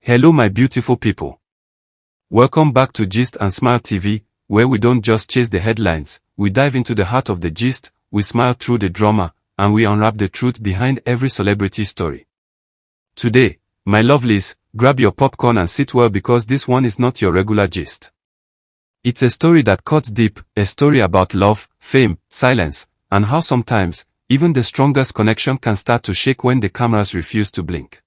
Hello my beautiful people. Welcome back to Gist and Smile TV, where we don't just chase the headlines, we dive into the heart of the gist, we smile through the drama, and we unwrap the truth behind every celebrity story. Today, my lovelies, grab your popcorn and sit well because this one is not your regular gist. It's a story that cuts deep, a story about love, fame, silence, and how sometimes, even the strongest connection can start to shake when the cameras refuse to blink.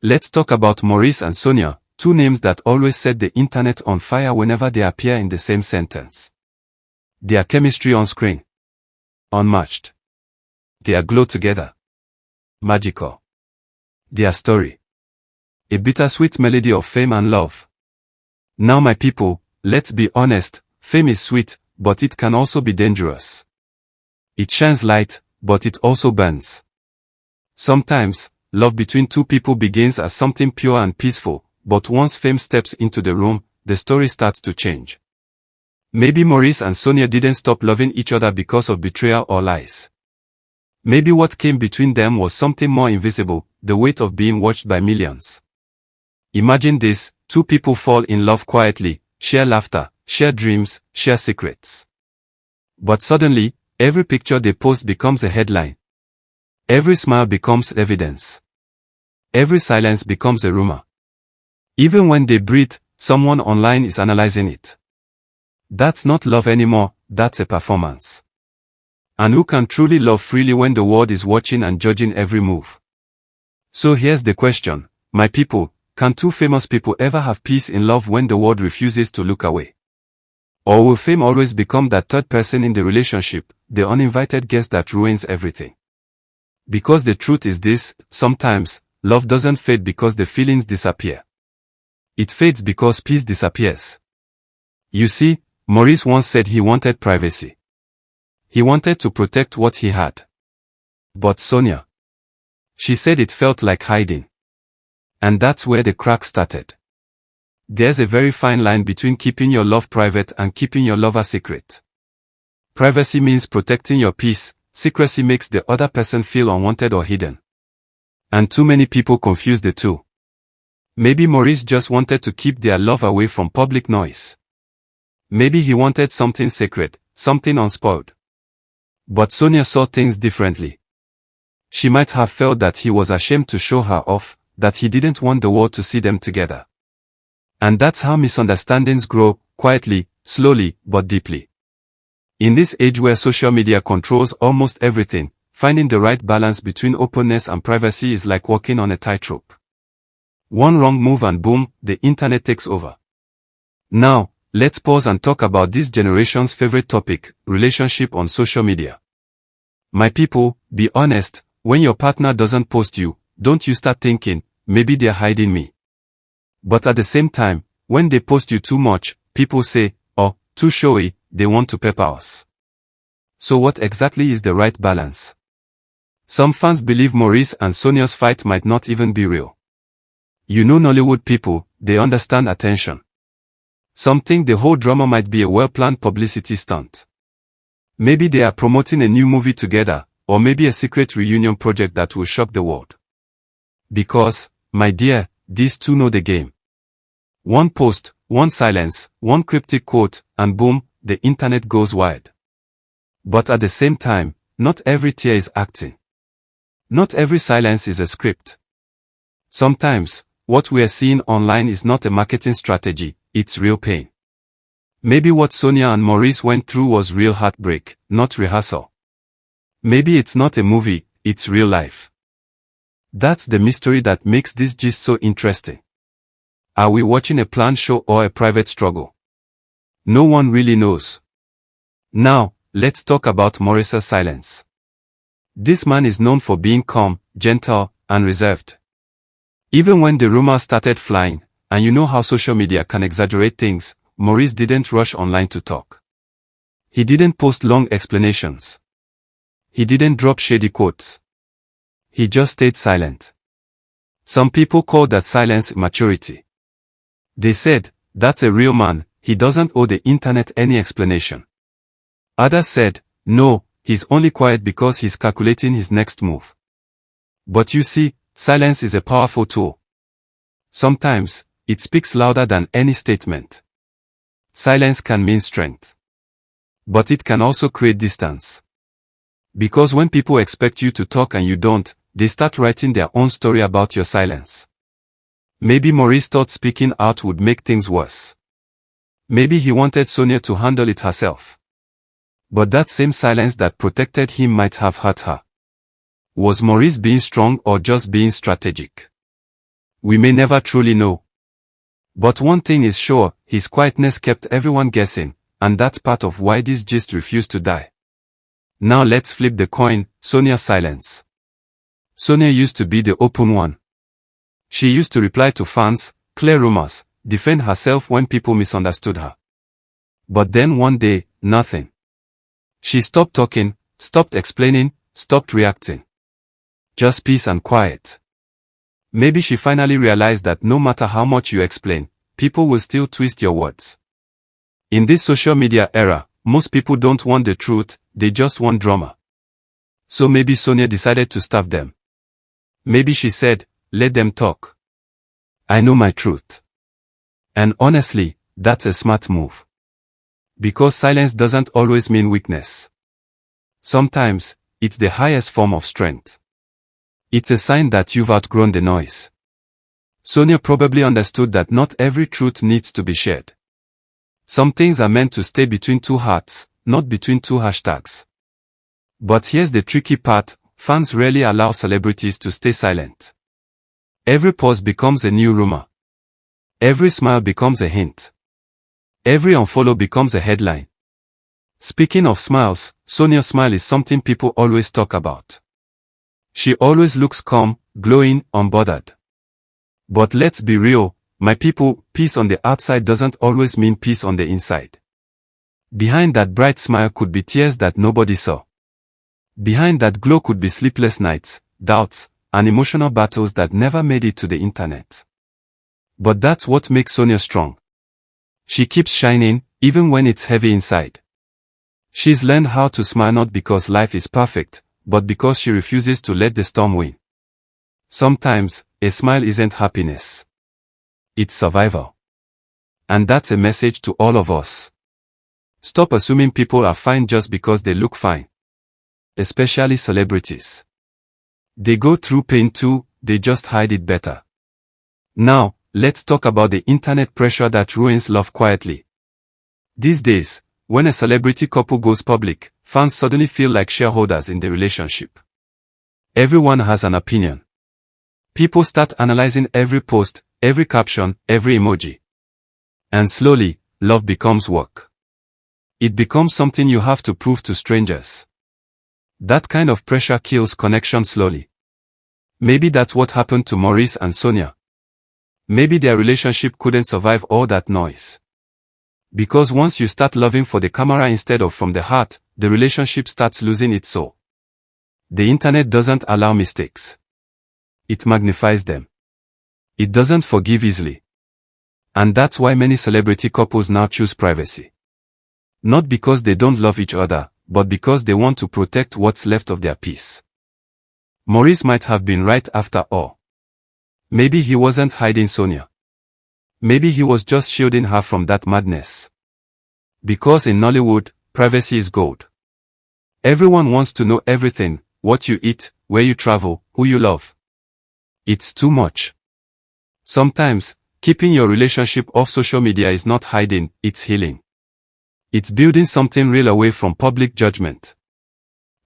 Let's talk about Maurice and Sonia, two names that always set the internet on fire whenever they appear in the same sentence. Their chemistry on screen. Unmatched. Their glow together. Magical. Their story. A bittersweet melody of fame and love. Now my people, let's be honest, fame is sweet, but it can also be dangerous. It shines light, but it also burns. Sometimes, love between two people begins as something pure and peaceful, but once fame steps into the room, the story starts to change. Maybe Maurice and Sonia didn't stop loving each other because of betrayal or lies. Maybe what came between them was something more invisible, the weight of being watched by millions. Imagine this, two people fall in love quietly, share laughter, share dreams, share secrets. But suddenly, every picture they post becomes a headline. Every smile becomes evidence. Every silence becomes a rumor. Even when they breathe, someone online is analyzing it. That's not love anymore, that's a performance. And who can truly love freely when the world is watching and judging every move? So here's the question, my people, can two famous people ever have peace in love when the world refuses to look away? Or will fame always become that third person in the relationship, the uninvited guest that ruins everything? Because the truth is this, sometimes, love doesn't fade because the feelings disappear. It fades because peace disappears. You see, Maurice once said he wanted privacy. He wanted to protect what he had. But Sonia, she said it felt like hiding. And that's where the crack started. There's a very fine line between keeping your love private and keeping your lover secret. Privacy means protecting your peace, secrecy makes the other person feel unwanted or hidden. And too many people confuse the two. Maybe Maurice just wanted to keep their love away from public noise. Maybe he wanted something sacred, something unspoiled. But Sonia saw things differently. She might have felt that he was ashamed to show her off, that he didn't want the world to see them together. And that's how misunderstandings grow, quietly, slowly, but deeply. In this age where social media controls almost everything, finding the right balance between openness and privacy is like walking on a tightrope. One wrong move and boom, the internet takes over. Now, let's pause and talk about this generation's favorite topic, relationship on social media. My people, be honest, when your partner doesn't post you, don't you start thinking, maybe they're hiding me. But at the same time, when they post you too much, people say, oh, too showy, they want to pepper us. So what exactly is the right balance? Some fans believe Maurice and Sonia's fight might not even be real. You know Nollywood people, they understand attention. Some think the whole drama might be a well-planned publicity stunt. Maybe they are promoting a new movie together, or maybe a secret reunion project that will shock the world. Because, my dear, these two know the game. One post, one silence, one cryptic quote, and boom, the internet goes wild. But at the same time, not every tear is acting. Not every silence is a script. Sometimes, what we are seeing online is not a marketing strategy, it's real pain. Maybe what Sonia and Maurice went through was real heartbreak, not rehearsal. Maybe it's not a movie, it's real life. That's the mystery that makes this gist so interesting. Are we watching a planned show or a private struggle? No one really knows. Now, let's talk about Maurice's silence. This man is known for being calm, gentle, and reserved. Even when the rumors started flying, and you know how social media can exaggerate things, Maurice didn't rush online to talk. He didn't post long explanations. He didn't drop shady quotes. He just stayed silent. Some people call that silence maturity. They said, that's a real man, he doesn't owe the internet any explanation. Others said, no, he's only quiet because he's calculating his next move. But you see, silence is a powerful tool. Sometimes, it speaks louder than any statement. Silence can mean strength. But it can also create distance. Because when people expect you to talk and you don't, they start writing their own story about your silence. Maybe Maurice thought speaking out would make things worse. Maybe he wanted Sonia to handle it herself. But that same silence that protected him might have hurt her. Was Maurice being strong or just being strategic? We may never truly know. But one thing is sure, his quietness kept everyone guessing, and that's part of why this gist refused to die. Now let's flip the coin, Sonia's silence. Sonia used to be the open one. She used to reply to fans, clear rumors, defend herself when people misunderstood her. But then one day, nothing. She stopped talking, stopped explaining, stopped reacting. Just peace and quiet. Maybe she finally realized that no matter how much you explain, people will still twist your words. In this social media era, most people don't want the truth, they just want drama. So maybe Sonia decided to starve them. Maybe she said, let them talk. I know my truth. And honestly, that's a smart move. Because silence doesn't always mean weakness. Sometimes, it's the highest form of strength. It's a sign that you've outgrown the noise. Sonia probably understood that not every truth needs to be shared. Some things are meant to stay between two hearts, not between two hashtags. But here's the tricky part, fans rarely allow celebrities to stay silent. Every pause becomes a new rumor. Every smile becomes a hint. Every unfollow becomes a headline. Speaking of smiles, Sonia's smile is something people always talk about. She always looks calm, glowing, unbothered. But let's be real, my people, peace on the outside doesn't always mean peace on the inside. Behind that bright smile could be tears that nobody saw. Behind that glow could be sleepless nights, doubts, and emotional battles that never made it to the internet. But that's what makes Sonia strong. She keeps shining, even when it's heavy inside. She's learned how to smile not because life is perfect, but because she refuses to let the storm win. Sometimes, a smile isn't happiness. It's survival. And that's a message to all of us. Stop assuming people are fine just because they look fine. Especially celebrities. They go through pain too, they just hide it better. Now, let's talk about the internet pressure that ruins love quietly. These days, when a celebrity couple goes public, fans suddenly feel like shareholders in the relationship. Everyone has an opinion. People start analyzing every post, every caption, every emoji. And slowly, love becomes work. It becomes something you have to prove to strangers. That kind of pressure kills connection slowly. Maybe that's what happened to Maurice and Sonia. Maybe their relationship couldn't survive all that noise. Because once you start loving for the camera instead of from the heart, the relationship starts losing its soul. The internet doesn't allow mistakes. It magnifies them. It doesn't forgive easily. And that's why many celebrity couples now choose privacy. Not because they don't love each other, but because they want to protect what's left of their peace. Maurice might have been right after all. Maybe he wasn't hiding Sonia. Maybe he was just shielding her from that madness. Because in Nollywood, privacy is gold. Everyone wants to know everything, what you eat, where you travel, who you love. It's too much. Sometimes, keeping your relationship off social media is not hiding, it's healing. It's building something real away from public judgment.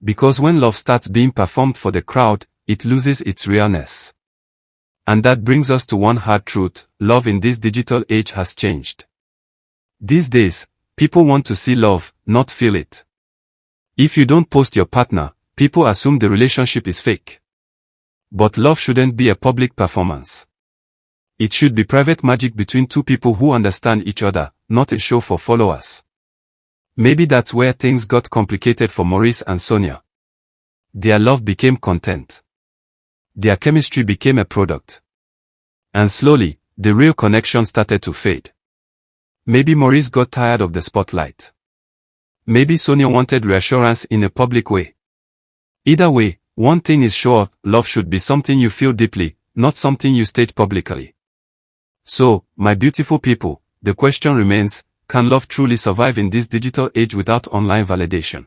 Because when love starts being performed for the crowd, it loses its realness. And that brings us to one hard truth, love in this digital age has changed. These days, people want to see love, not feel it. If you don't post your partner, people assume the relationship is fake. But love shouldn't be a public performance. It should be private magic between two people who understand each other, not a show for followers. Maybe that's where things got complicated for Maurice and Sonia. Their love became content. Their chemistry became a product. And slowly, the real connection started to fade. Maybe Maurice got tired of the spotlight. Maybe Sonia wanted reassurance in a public way. Either way, one thing is sure, love should be something you feel deeply, not something you stage publicly. So, my beautiful people, the question remains, can love truly survive in this digital age without online validation?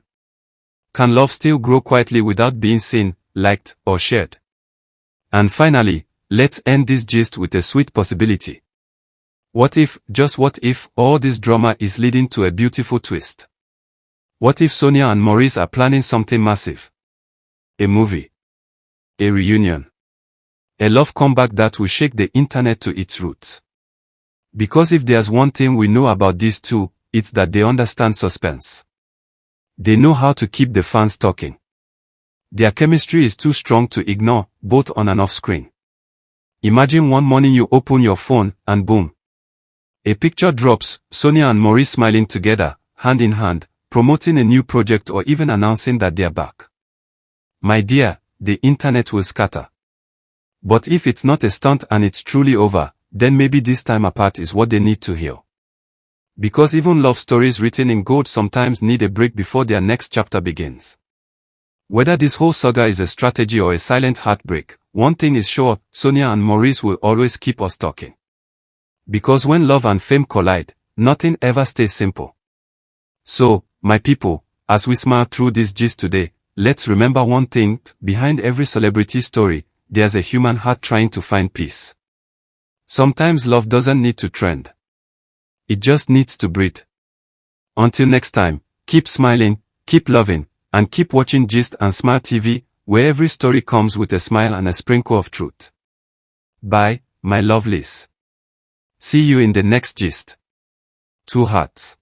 Can love still grow quietly without being seen, liked, or shared? And finally, let's end this gist with a sweet possibility. What if, just what if, all this drama is leading to a beautiful twist? What if Sonia and Maurice are planning something massive? A movie. A reunion. A love comeback that will shake the internet to its roots. Because if there's one thing we know about these two, it's that they understand suspense. They know how to keep the fans talking. Their chemistry is too strong to ignore, both on and off screen. Imagine one morning you open your phone, and boom. A picture drops, Sonia and Maurice smiling together, hand in hand, promoting a new project or even announcing that they're back. My dear, the internet will scatter. But if it's not a stunt and it's truly over, then maybe this time apart is what they need to hear. Because even love stories written in gold sometimes need a break before their next chapter begins. Whether this whole saga is a strategy or a silent heartbreak, one thing is sure, Sonia and Maurice will always keep us talking. Because when love and fame collide, nothing ever stays simple. So, my people, as we smile through this gist today, let's remember one thing, behind every celebrity story, there's a human heart trying to find peace. Sometimes love doesn't need to trend. It just needs to breathe. Until next time, keep smiling, keep loving, and keep watching Gist and Smile TV, where every story comes with a smile and a sprinkle of truth. Bye, my lovelies. See you in the next gist. 2 hearts.